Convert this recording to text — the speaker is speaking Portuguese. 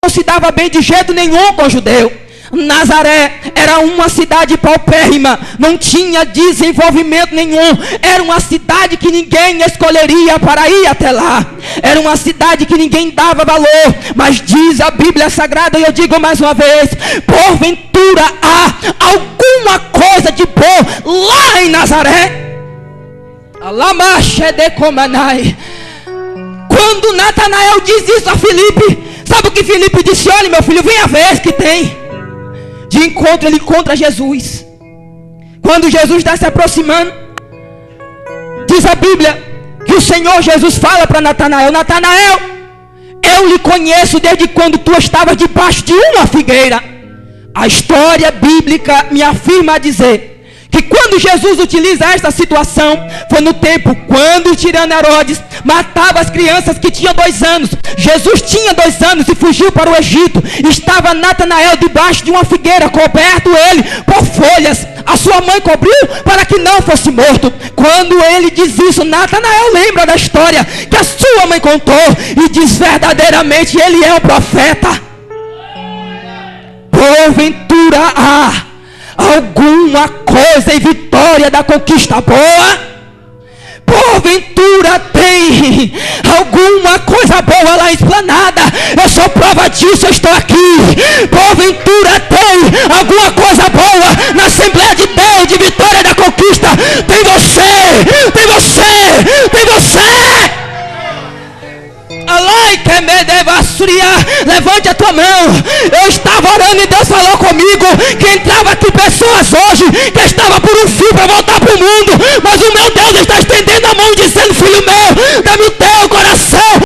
não se dava bem de jeito nenhum com o judeu. Nazaré era uma cidade paupérrima, não tinha desenvolvimento nenhum, era uma cidade que ninguém escolheria para ir até lá, era uma cidade que ninguém dava valor. Mas diz a Bíblia Sagrada, e eu digo mais uma vez, porventura há alguma coisa de bom lá em Nazaré? Quando Natanael diz isso a Filipe, sabe o que Filipe disse? Olha, meu filho, venha ver que tem. De encontro ele encontra Jesus. Quando Jesus está se aproximando, diz a Bíblia que o Senhor Jesus fala para Natanael: Natanael, eu lhe conheço desde quando tu estavas debaixo de uma figueira. A história bíblica me afirma a dizer que quando Jesus utiliza esta situação, foi no tempo quando o tirano Herodes matava as crianças que tinham 2 anos. Jesus tinha 2 anos e fugiu para o Egito. Estava Natanael debaixo de uma figueira, coberto ele por folhas. A sua mãe cobriu para que não fosse morto. Quando ele diz isso, Natanael lembra da história que a sua mãe contou e diz: verdadeiramente ele é um profeta. Porventura há alguma coisa em Vitória da Conquista boa? Porventura tem alguma coisa boa lá em Esplanada? Eu sou prova disso, eu estou aqui. Porventura tem alguma coisa boa na Assembleia de Deus de Vitória da Conquista? Tem você, tem você, tem você. Levante a tua mão. Eu estava orando e Deus falou comigo que entrava aqui pessoas hoje que estavam por um fio para voltar para o mundo, mas o meu Deus está estendendo a mão dizendo: filho meu, dá-me o teu coração,